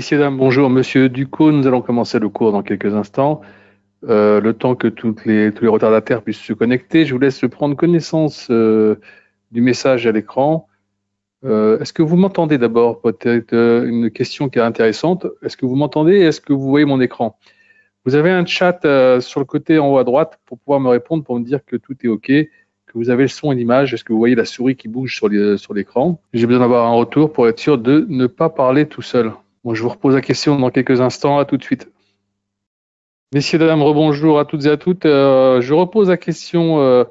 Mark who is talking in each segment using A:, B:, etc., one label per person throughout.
A: Messieurs, dames, bonjour. Monsieur Ducos, nous allons commencer le cours dans quelques instants. Le temps que tous les retardataires puissent se connecter, je vous laisse prendre connaissance du message à l'écran. Est-ce que vous m'entendez d'abord? Peut-être une question qui est intéressante. Est-ce que vous m'entendez? Est-ce que vous voyez mon écran? Vous avez un chat sur le côté en haut à droite pour pouvoir me répondre, pour me dire que tout est OK, que vous avez le son et l'image. Est-ce que vous voyez la souris qui bouge sur l'écran? J'ai besoin d'avoir un retour pour être sûr de ne pas parler tout seul. Bon, je vous repose la question dans quelques instants. À tout de suite. Messieurs, dames, rebonjour à toutes et à toutes. Je repose la question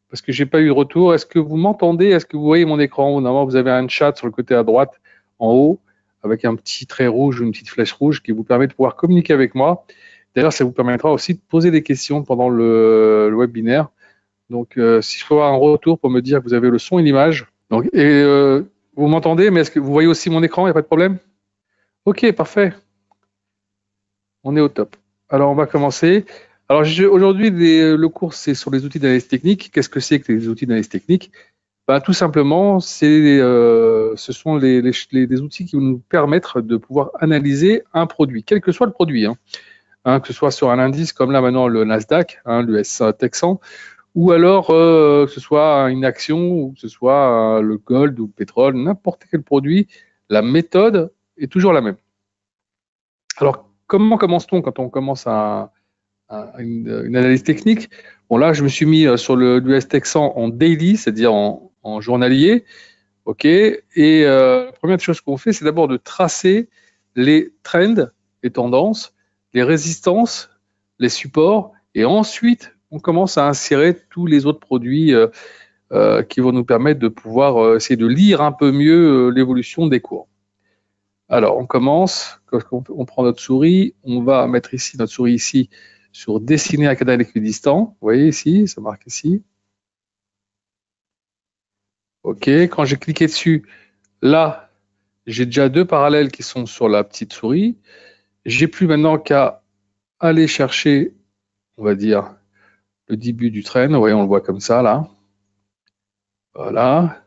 A: parce que j'ai pas eu de retour. Est-ce que vous m'entendez? Est-ce que vous voyez mon écran? Normalement, vous avez un chat sur le côté à droite, en haut, avec un petit trait rouge ou une petite flèche rouge qui vous permet de pouvoir communiquer avec moi. D'ailleurs, ça vous permettra aussi de poser des questions pendant le webinaire. Donc, si je peux avoir un retour pour me dire que vous avez le son et l'image. Donc, vous m'entendez, mais est-ce que vous voyez aussi mon écran? Il n'y a pas de problème? Ok, parfait. On est au top. Alors, on va commencer. Alors, aujourd'hui, le cours, c'est sur les outils d'analyse technique. Qu'est-ce que c'est que les outils d'analyse technique? Ben, tout simplement, ce sont des outils qui vont nous permettre de pouvoir analyser un produit, quel que soit le produit. Que ce soit sur un indice comme là maintenant le Nasdaq, l'US Tech 100, ou alors que ce soit une action, ou que ce soit le gold ou le pétrole, n'importe quel produit, la méthode est toujours la même. Alors, comment commence-t-on quand on commence une analyse technique? Bon, là, je me suis mis sur l'US Tech 100 en daily, c'est-à-dire en journalier. OK. Et la première chose qu'on fait, c'est d'abord de tracer les trends, les tendances, les résistances, les supports, et ensuite, on commence à insérer tous les autres produits qui vont nous permettre de pouvoir essayer de lire un peu mieux l'évolution des cours. Alors, on commence, quand on prend notre souris, on va mettre ici notre souris ici sur dessiner un canal équidistant. Vous voyez ici, ça marque ici. OK, quand j'ai cliqué dessus, là, j'ai déjà deux parallèles qui sont sur la petite souris. J'ai plus maintenant qu'à aller chercher, on va dire, le début du trend. Vous voyez, on le voit comme ça, là. Voilà.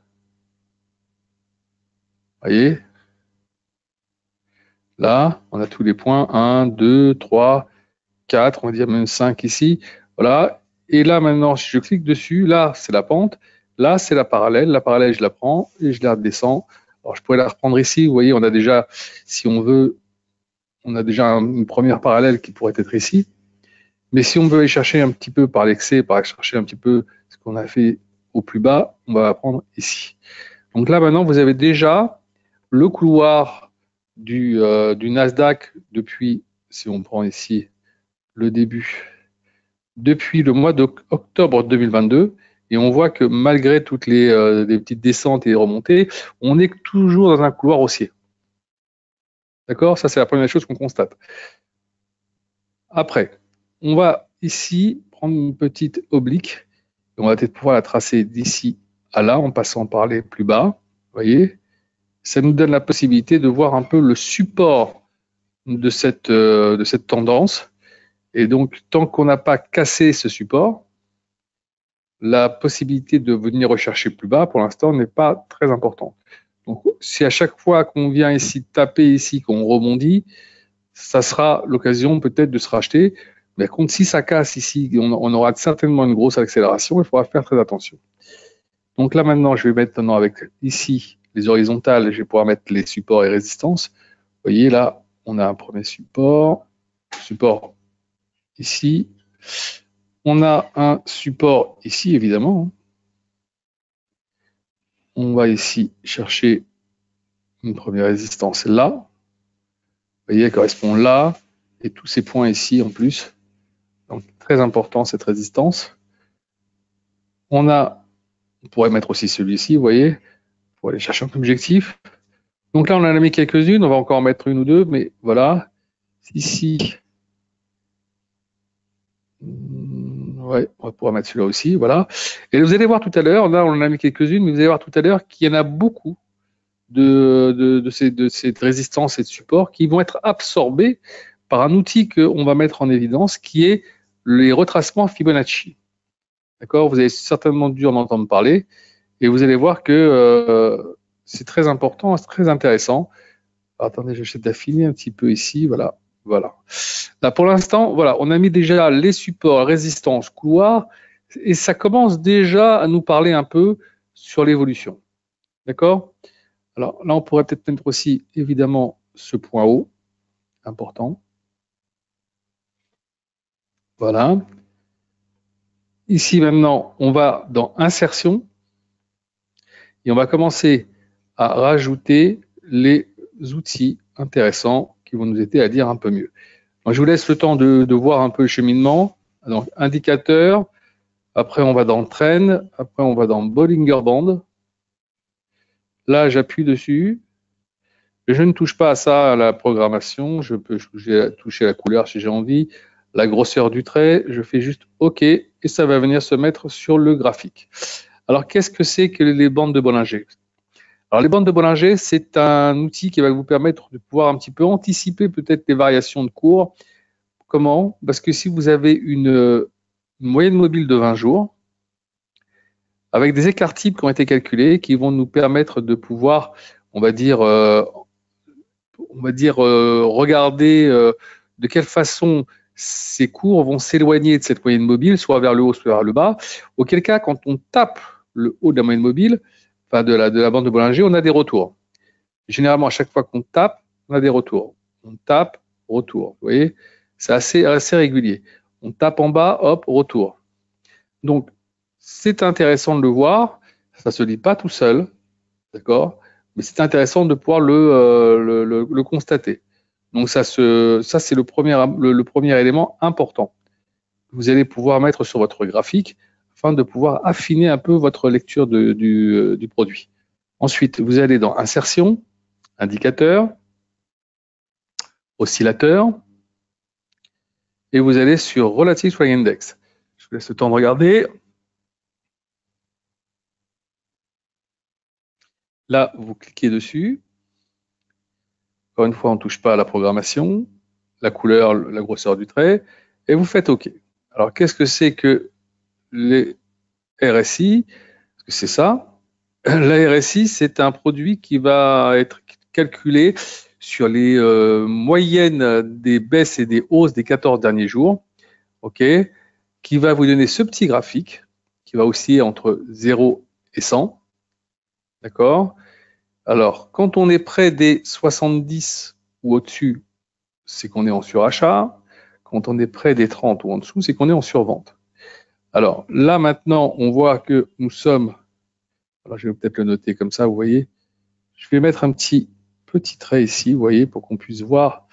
A: Vous voyez? Là, on a tous les points. 1, 2, 3, 4, on va dire même 5 ici. Voilà. Et là, maintenant, si je clique dessus, là, c'est la pente. Là, c'est la parallèle. La parallèle, je la prends et je la redescends. Alors, je pourrais la reprendre ici. Vous voyez, on a déjà, si on veut, on a déjà une première parallèle qui pourrait être ici. Mais si on veut aller chercher un petit peu par l'excès, par chercher un petit peu ce qu'on a fait au plus bas, on va la prendre ici. Donc là, maintenant, vous avez déjà le couloir du Nasdaq depuis, si on prend ici le début, depuis le mois d'octobre 2022. Et on voit que malgré toutes les petites descentes et remontées, on est toujours dans un couloir haussier. D'accord? Ça, c'est la première chose qu'on constate. Après, on va ici prendre une petite oblique. Et on va peut-être pouvoir la tracer d'ici à là, en passant par les plus bas. Vous voyez? Ça nous donne la possibilité de voir un peu le support de cette tendance. Et donc, tant qu'on n'a pas cassé ce support, la possibilité de venir rechercher plus bas, pour l'instant, n'est pas très importante. Donc, si à chaque fois qu'on vient ici taper ici, qu'on rebondit, ça sera l'occasion peut-être de se racheter. Mais contre, si ça casse ici, on aura certainement une grosse accélération, il faudra faire très attention. Donc là, maintenant, je vais mettre maintenant avec ici les horizontales, je vais pouvoir mettre les supports et résistances. Vous voyez, là, on a un premier support ici. On a un support ici, évidemment. On va ici chercher une première résistance là. Vous voyez, elle correspond là. Et tous ces points ici en plus. Donc, très important cette résistance. On pourrait mettre aussi celui-ci, vous voyez, pour aller chercher un objectif. Donc là, on en a mis quelques-unes. On va encore en mettre une ou deux, mais voilà. Ici, ouais, on va pouvoir mettre celui-là aussi, voilà. Et vous allez voir tout à l'heure, là, on en a mis quelques-unes, mais vous allez voir tout à l'heure qu'il y en a beaucoup de cette résistance et de support qui vont être absorbés par un outil qu'on va mettre en évidence, qui est les retracements Fibonacci. D'accord? Vous avez certainement dû en entendre parler, et vous allez voir que c'est très important, c'est très intéressant. Alors, attendez, j'essaie d'affiner un petit peu ici. Voilà. Voilà. Là, pour l'instant, voilà, on a mis déjà les supports, résistance, couloir, et ça commence déjà à nous parler un peu sur l'évolution. D'accord? Alors là, on pourrait peut-être mettre aussi, évidemment, ce point haut, important. Voilà. Ici, maintenant, on va dans insertion et on va commencer à rajouter les outils intéressants qui vont nous aider à lire un peu mieux. Donc, je vous laisse le temps de voir un peu le cheminement. Donc, indicateur, après on va dans Trend, après on va dans Bollinger Band. Là, j'appuie dessus. Je ne touche pas à ça, à la programmation. Je peux toucher la couleur si j'ai envie, la grosseur du trait. Je fais juste OK et ça va venir se mettre sur le graphique. Alors, qu'est-ce que c'est que les bandes de Bollinger? Alors, les bandes de Bollinger, c'est un outil qui va vous permettre de pouvoir un petit peu anticiper peut-être les variations de cours. Comment? Parce que si vous avez une moyenne mobile de 20 jours, avec des écarts types qui ont été calculés, qui vont nous permettre de pouvoir, on va dire regarder de quelle façon ces cours vont s'éloigner de cette moyenne mobile, soit vers le haut, soit vers le bas. Auquel cas, quand on tape le haut de la moyenne mobile, enfin de la bande de Bollinger, on a des retours. Généralement, à chaque fois qu'on tape, on a des retours. On tape, retour. Vous voyez, c'est assez régulier. On tape en bas, hop, retour. Donc, c'est intéressant de le voir. Ça ne se lit pas tout seul, d'accord? Mais c'est intéressant de pouvoir le constater. Donc, ça c'est le premier élément important. Vous allez pouvoir mettre sur votre graphique afin de pouvoir affiner un peu votre lecture du produit. Ensuite, vous allez dans Insertion, Indicateur, Oscillateur, et vous allez sur Relative Swing Index. Je vous laisse le temps de regarder. Là, vous cliquez dessus. Encore une fois, on ne touche pas à la programmation, la couleur, la grosseur du trait, et vous faites OK. Alors, qu'est-ce que c'est que les RSI? Parce que c'est ça. La RSI, c'est un produit qui va être calculé sur les moyennes des baisses et des hausses des 14 derniers jours, OK, qui va vous donner ce petit graphique qui va osciller entre 0 et 100. D'accord? Alors, quand on est près des 70 ou au-dessus, c'est qu'on est en surachat. Quand on est près des 30 ou en dessous, c'est qu'on est en survente. Alors, là, maintenant, on voit que nous sommes... Alors, je vais peut-être le noter comme ça, vous voyez. Je vais mettre un petit trait ici, vous voyez, pour qu'on puisse voir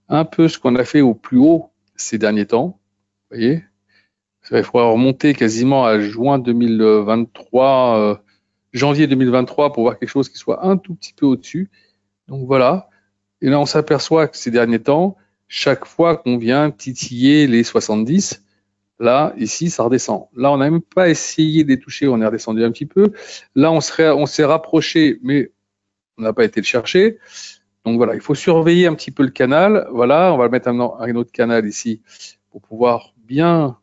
A: un peu ce qu'on a fait au plus haut ces derniers temps. Vous voyez, il faudra remonter quasiment à juin 2023, janvier 2023 pour voir quelque chose qui soit un tout petit peu au-dessus. Donc voilà. Et là, on s'aperçoit que ces derniers temps, chaque fois qu'on vient titiller les 70, là, ici, ça redescend. Là, on n'a même pas essayé de les toucher, on est redescendu un petit peu. Là, on s'est rapproché, mais on n'a pas été le chercher. Donc voilà, il faut surveiller un petit peu le canal. Voilà, on va mettre un autre canal ici pour pouvoir bien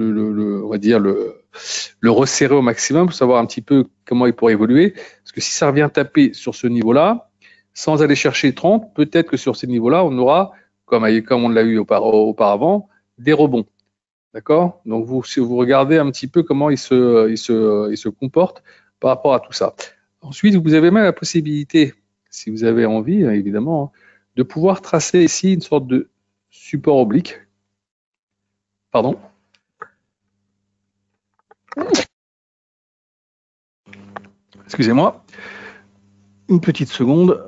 A: on va dire le resserrer au maximum pour savoir un petit peu comment il pourrait évoluer. Parce que si ça revient taper sur ce niveau-là, sans aller chercher 30, peut-être que sur ces niveaux-là, on aura, comme on l'a eu auparavant, des rebonds. D'accord? Donc si vous regardez un petit peu comment il se comporte par rapport à tout ça. Ensuite, vous avez même la possibilité, si vous avez envie, évidemment, de pouvoir tracer ici une sorte de support oblique. Pardon. Excusez-moi. Une petite seconde.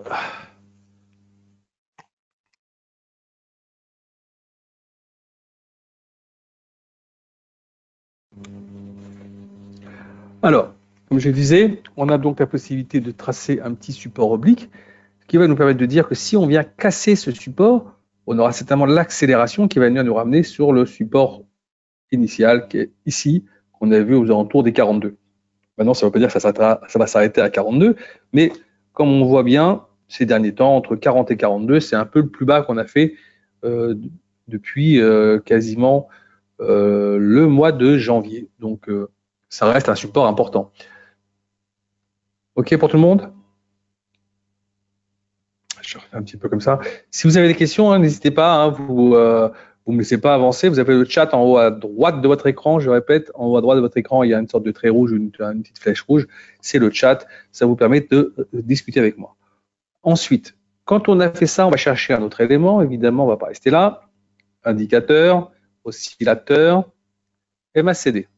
A: Alors, comme je disais, on a donc la possibilité de tracer un petit support oblique, ce qui va nous permettre de dire que si on vient casser ce support, on aura certainement l'accélération qui va venir nous ramener sur le support initial qui est ici, qu'on a vu aux alentours des 42. Maintenant, ça ne veut pas dire que ça va s'arrêter à 42, mais comme on voit bien, ces derniers temps, entre 40 et 42, c'est un peu le plus bas qu'on a fait depuis quasiment le mois de janvier. Donc, ça reste un support important. OK pour tout le monde? Je refais un petit peu comme ça. Si vous avez des questions, hein, n'hésitez pas, hein, vous me laissez pas avancer. Vous avez le chat en haut à droite de votre écran. Je répète, en haut à droite de votre écran, il y a une sorte de trait rouge, une petite flèche rouge. C'est le chat. Ça vous permet de discuter avec moi. Ensuite, quand on a fait ça, on va chercher un autre élément. Évidemment, on ne va pas rester là. Indicateur, oscillateur, MACD.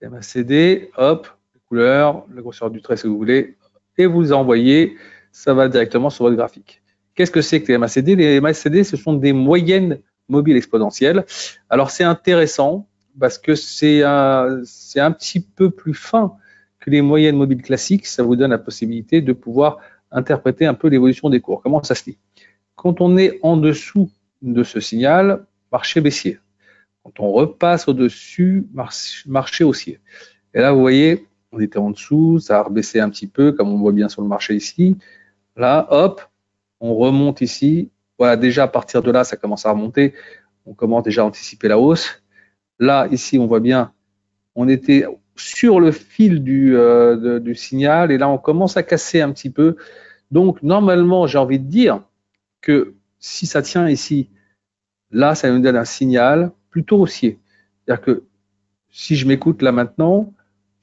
A: MACD, hop, les couleurs, la grosseur du trait si vous voulez, et vous envoyez, ça va directement sur votre graphique. Qu'est-ce que c'est que les MACD? Les MACD, ce sont des moyennes mobiles exponentielles. Alors c'est intéressant parce que c'est un petit peu plus fin que les moyennes mobiles classiques. Ça vous donne la possibilité de pouvoir interpréter un peu l'évolution des cours. Comment ça se lit? Quand on est en dessous de ce signal, marché baissier. Quand on repasse au-dessus, marché haussier. Et là, vous voyez, on était en dessous, ça a rebaissé un petit peu, comme on voit bien sur le marché ici. Là, hop, on remonte ici. Voilà, déjà à partir de là, ça commence à remonter. On commence déjà à anticiper la hausse. Là, ici, on voit bien, on était sur le fil du signal et là, on commence à casser un petit peu. Donc, normalement, j'ai envie de dire que si ça tient ici, là, ça nous donne un signal plutôt haussier. C'est-à-dire que si je m'écoute là maintenant,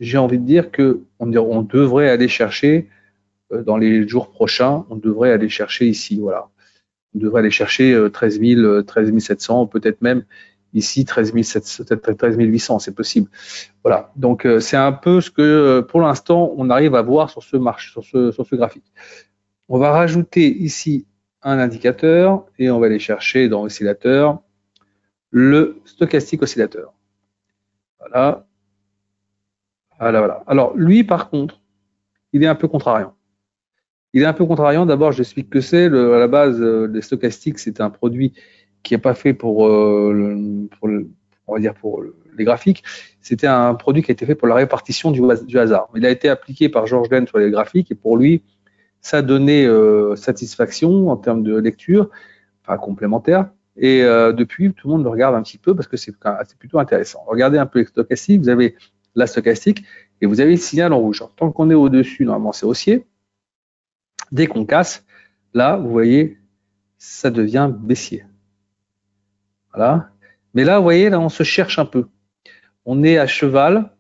A: j'ai envie de dire qu'on devrait aller chercher dans les jours prochains, on devrait aller chercher ici, voilà. On devrait aller chercher 13 700, peut-être même ici 13 800, c'est possible. Voilà. Donc c'est un peu ce que pour l'instant on arrive à voir sur ce graphique. On va rajouter ici un indicateur et on va aller chercher dans oscillateur le stochastique oscillateur. Voilà. Voilà. Alors lui par contre, il est un peu contrariant. Il est un peu contrariant. D'abord, je explique que c'est. À la base, les stochastiques, c'est un produit qui n'est pas fait pour les graphiques. C'était un produit qui a été fait pour la répartition du hasard. Il a été appliqué par George Lane sur les graphiques et pour lui, ça donnait satisfaction en termes de lecture, enfin complémentaire. Et depuis, tout le monde le regarde un petit peu parce que c'est plutôt intéressant. Regardez un peu les stochastiques. Vous avez la stochastique et vous avez le signal en rouge. Alors, tant qu'on est au-dessus, normalement, c'est haussier. Dès qu'on casse, là, vous voyez, ça devient baissier. Voilà. Mais là, vous voyez, là, on se cherche un peu. On est à cheval,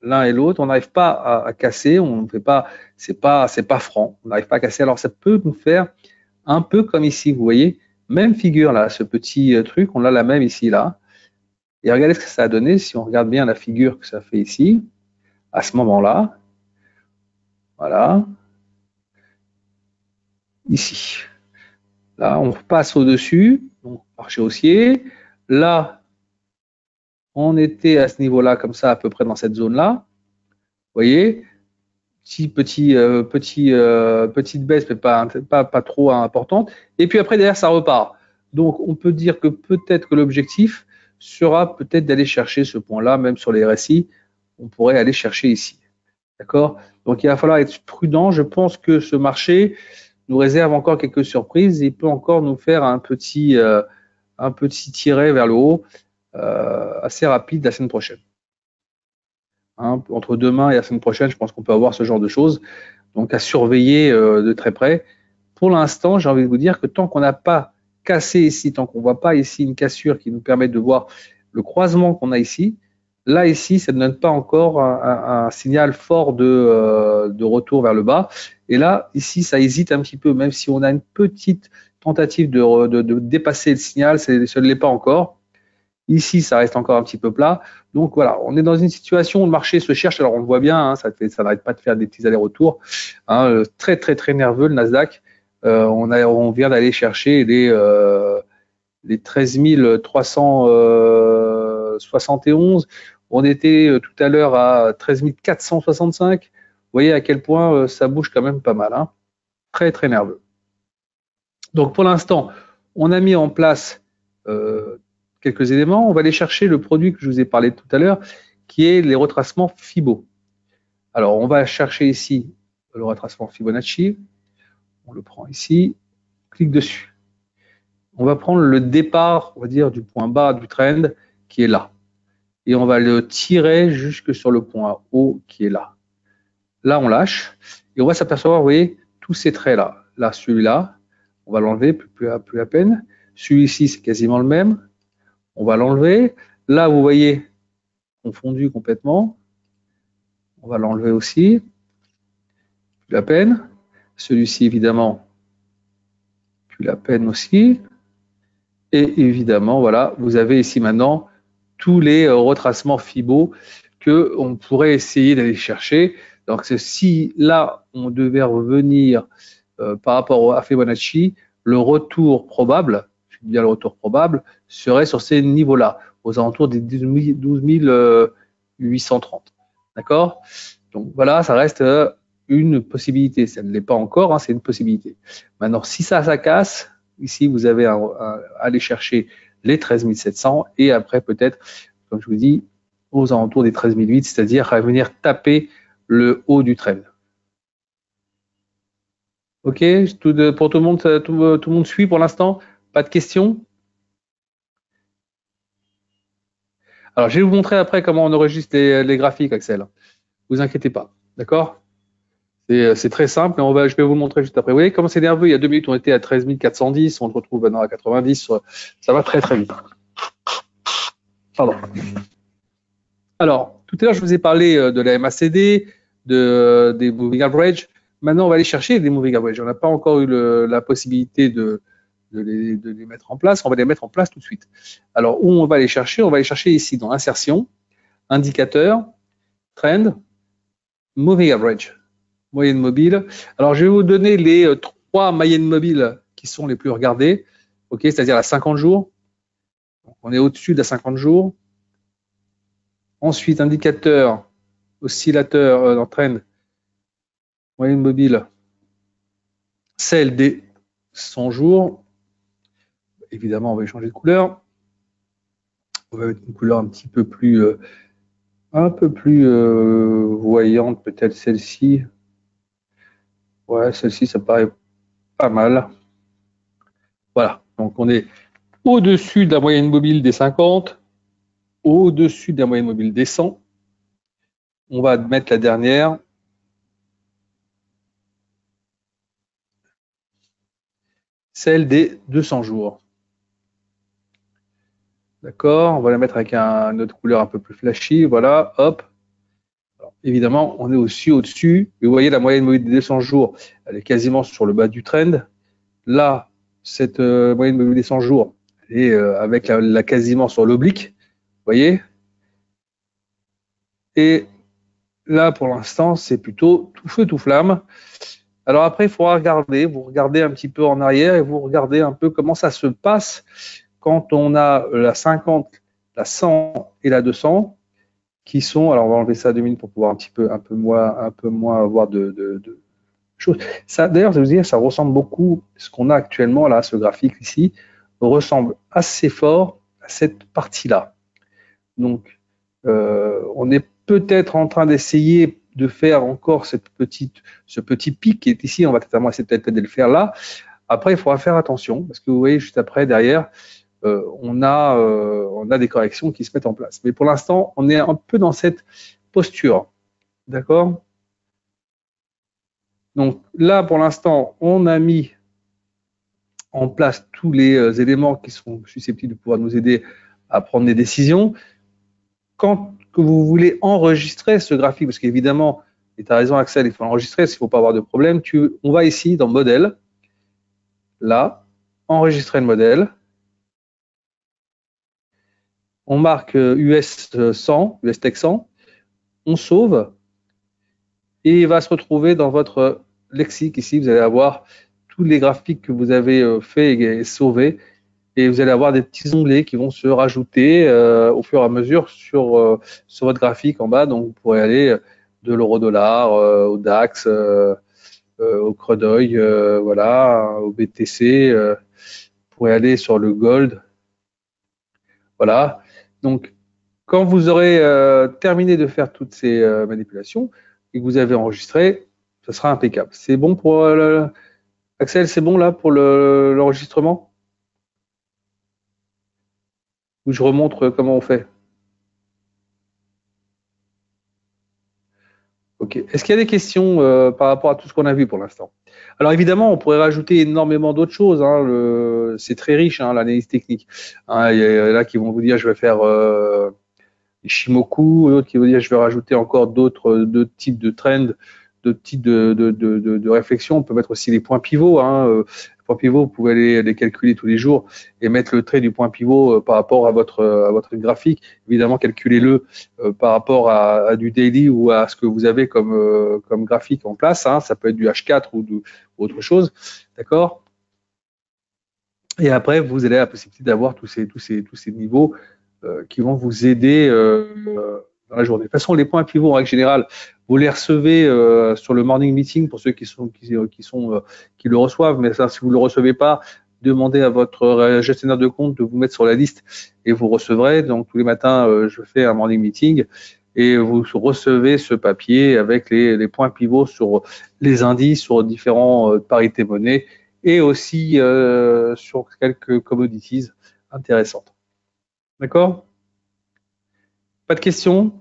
A: l'un et l'autre. On n'arrive pas à casser. On ne fait pas, c'est pas franc. On n'arrive pas à casser. Alors, ça peut nous faire un peu comme ici. Vous voyez, même figure là, ce petit truc. On a la même ici, là. Et regardez ce que ça a donné. Si on regarde bien la figure que ça fait ici, à ce moment-là, voilà. Ici. Là, on repasse au-dessus, donc marché haussier. Là, on était à ce niveau-là, comme ça, à peu près dans cette zone-là. Vous voyez, petite baisse, mais pas trop importante. Et puis après, derrière, ça repart. Donc, on peut dire que peut-être que l'objectif sera peut-être d'aller chercher ce point-là, même sur les RSI, on pourrait aller chercher ici. D'accord? Donc, il va falloir être prudent. Je pense que ce marché nous réserve encore quelques surprises et peut encore nous faire un petit tiret vers le haut assez rapide la semaine prochaine. Hein, entre demain et la semaine prochaine, je pense qu'on peut avoir ce genre de choses. Donc à surveiller de très près. Pour l'instant, j'ai envie de vous dire que tant qu'on n'a pas cassé ici, tant qu'on ne voit pas ici une cassure qui nous permet de voir le croisement qu'on a ici, là ici, ça ne donne pas encore un signal fort de retour vers le bas. Et là, ici, ça hésite un petit peu, même si on a une petite tentative de dépasser le signal, ça ne l'est pas encore. Ici, ça reste encore un petit peu plat. Donc voilà, on est dans une situation où le marché se cherche. Alors on le voit bien, hein, ça n'arrête pas de faire des petits allers-retours. Hein, très très très nerveux le Nasdaq. On vient d'aller chercher les 13 371. On était tout à l'heure à 13 465. Vous voyez à quel point ça bouge quand même pas mal. Hein. Très très nerveux. Donc pour l'instant, on a mis en place quelques éléments. On va aller chercher le produit que je vous ai parlé tout à l'heure, qui est les retracements Fibo. Alors, on va chercher ici le retracement Fibonacci. On le prend ici, on clique dessus. On va prendre le départ, on va dire, du point bas du trend qui est là. Et on va le tirer jusque sur le point haut qui est là. Là, on lâche et on va s'apercevoir, vous voyez, tous ces traits-là. là, celui-là, on va l'enlever plus à peine. Celui-ci, c'est quasiment le même. On va l'enlever. Là, vous voyez, confondu complètement. On va l'enlever aussi. Plus la peine. Celui-ci, évidemment, plus la peine aussi. Et évidemment, voilà, vous avez ici maintenant tous les retracements Fibo qu'on pourrait essayer d'aller chercher. Donc, si là, on devait revenir par rapport à Fibonacci, le retour probable, je dis bien le retour probable, serait sur ces niveaux-là, aux alentours des 12 830. D'accord? Donc voilà, ça reste une possibilité. Ça ne l'est pas encore, hein, c'est une possibilité. Maintenant, si ça casse, ici, vous avez à aller chercher les 13 700 et après, peut-être, comme je vous dis, aux alentours des 13 800, c'est-à-dire à venir taper le haut du trend. Ok, pour tout le monde, tout le monde suit pour l'instant? Pas de questions? Alors, je vais vous montrer après comment on enregistre les graphiques, Axel. Vous inquiétez pas, d'accord? C'est très simple, je vais vous le montrer juste après. Vous voyez comment c'est nerveux? Il y a 2 minutes, on était à 13 410, on se retrouve maintenant à 90. Ça va très très vite. Pardon. Alors, tout à l'heure, je vous ai parlé de la MACD, des moving average. Maintenant, on va aller chercher les moving average. On n'a pas encore eu la possibilité de les mettre en place. On va les mettre en place tout de suite. Alors, où on va les chercher? On va les chercher ici dans insertion, indicateur, trend, moving average, moyenne mobile. Alors, je vais vous donner les 3 moyennes mobiles qui sont les plus regardées, ok, c'est-à-dire à 50 jours. Donc, on est au-dessus de la 50 jours. Ensuite, indicateur, oscillateur, trend, moyenne mobile, celle des 100 jours. Évidemment, on va changer de couleur. On va mettre une couleur un peu plus voyante, peut-être celle-ci. Ouais, celle-ci, ça paraît pas mal. Voilà, donc on est au-dessus de la moyenne mobile des 50, au-dessus de la moyenne mobile des 100. On va mettre la dernière. Celle des 200 jours. D'accord, on va la mettre avec une autre couleur un peu plus flashy. Voilà, hop. Alors, évidemment, on est aussi au-dessus. Vous voyez, la moyenne mobile des 200 jours, elle est quasiment sur le bas du trend. Là, cette moyenne mobile des 100 jours, elle est avec la quasiment sur l'oblique. Vous voyez? Et là, pour l'instant, c'est plutôt tout feu, tout flamme. Alors après, il faudra regarder, vous regardez un petit peu en arrière et vous regardez un peu comment ça se passe quand on a la 50, la 100 et la 200 qui sont, alors on va enlever ça à 2 minutes pour pouvoir un peu moins avoir de choses. Ça, d'ailleurs, je vais vous dire, ça ressemble beaucoup, ce qu'on a actuellement là, ce graphique ici, ressemble assez fort à cette partie-là. Donc, on est peut-être en train d'essayer de faire encore ce petit pic qui est ici. On va peut-être de le faire là. Après, il faudra faire attention parce que vous voyez juste après, derrière, on a des corrections qui se mettent en place. Mais pour l'instant, on est un peu dans cette posture. D'accord? Donc là, pour l'instant, on a mis en place tous les éléments qui sont susceptibles de pouvoir nous aider à prendre des décisions. Quand que vous voulez enregistrer ce graphique, parce qu'évidemment, et tu as raison Axel, il faut l'enregistrer s'il ne faut pas avoir de problème, on va ici dans modèle, là, enregistrer le modèle, on marque US 100, US Tech 100, on sauve, et il va se retrouver dans votre lexique ici, vous allez avoir tous les graphiques que vous avez fait et sauvés, et vous allez avoir des petits onglets qui vont se rajouter au fur et à mesure sur votre graphique en bas. Donc, vous pourrez aller de l'euro-dollar au DAX, au Credeuil, voilà, au BTC. Vous pourrez aller sur le Gold. Voilà. Donc, quand vous aurez terminé de faire toutes ces manipulations et que vous avez enregistré, ce sera impeccable. C'est bon pour Axel, c'est bon là pour l'enregistrement? Ou je remontre comment on fait? Ok, Ok. Est-ce qu'il y a des questions par rapport à tout ce qu'on a vu pour l'instant? Alors évidemment, on pourrait rajouter énormément d'autres choses. Hein. C'est très riche, hein, l'analyse technique. Hein, il y a là qui vont vous dire je vais faire Shimoku, d'autres qui vont dire je vais rajouter encore d'autres types de trends, d'autres types de réflexion. On peut mettre aussi les points pivots. Hein. Les points pivots, vous pouvez les calculer tous les jours et mettre le trait du point pivot par rapport à votre graphique. Évidemment, calculez-le par rapport à du daily ou à ce que vous avez comme graphique en place. Hein. Ça peut être du H4 ou autre chose. D'accord? Et après, vous avez la possibilité d'avoir tous ces niveaux qui vont vous aider dans la journée. De toute façon, les points pivots, en règle générale, vous les recevez sur le morning meeting pour ceux qui le reçoivent. Mais ça, si vous ne le recevez pas, demandez à votre gestionnaire de compte de vous mettre sur la liste et vous recevrez. Donc, tous les matins, je fais un morning meeting et vous recevez ce papier avec les points pivots sur les indices, sur différents parités monnaie et aussi sur quelques commodities intéressantes. D'accord? Pas de questions?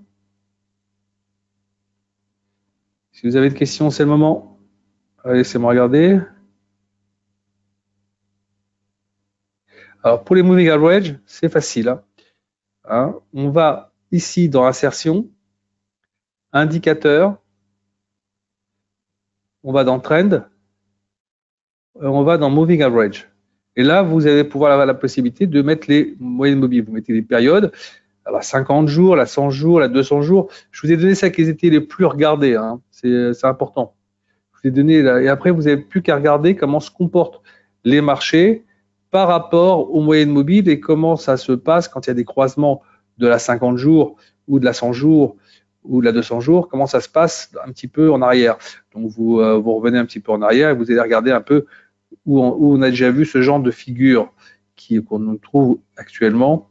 A: Si vous avez des questions, c'est le moment. Laissez-moi regarder. Alors, pour les moving average, c'est facile. Hein. On va ici dans insertion, indicateur, on va dans trend, on va dans moving average. Et là, vous allez pouvoir avoir la possibilité de mettre les moyennes mobiles. Vous mettez les périodes, la 50 jours, la 100 jours, la 200 jours. Je vous ai donné ça qui étaient les plus regardés. Hein. C'est important. Je vous ai donné et après, vous n'avez plus qu'à regarder comment se comportent les marchés par rapport aux moyennes mobiles et comment ça se passe quand il y a des croisements de la 50 jours ou de la 100 jours ou de la 200 jours, comment ça se passe un petit peu en arrière. Donc, vous revenez un petit peu en arrière et vous allez regarder un peu où on a déjà vu ce genre de figure qu'on trouve actuellement.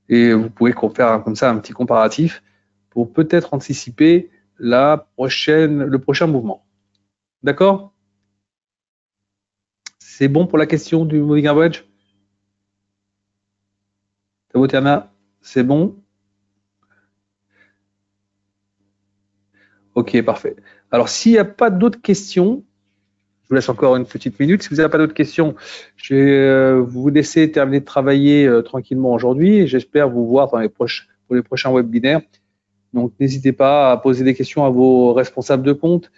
A: Et vous pouvez faire comme ça un petit comparatif pour peut-être anticiper le prochain mouvement. D'accord? C'est bon pour la question du moving average? Tavotiana, c'est bon? Ok, parfait. Alors, s'il n'y a pas d'autres questions, je vous laisse encore une petite minute. Si vous n'avez pas d'autres questions, je vais vous laisser terminer de travailler tranquillement aujourd'hui. J'espère vous voir pour les prochains webinaires. Donc, n'hésitez pas à poser des questions à vos responsables de compte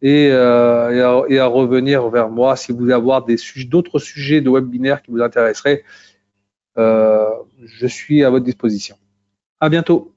A: et à revenir vers moi si vous voulez avoir d'autres sujets de webinaires qui vous intéresseraient. Je suis à votre disposition. À bientôt.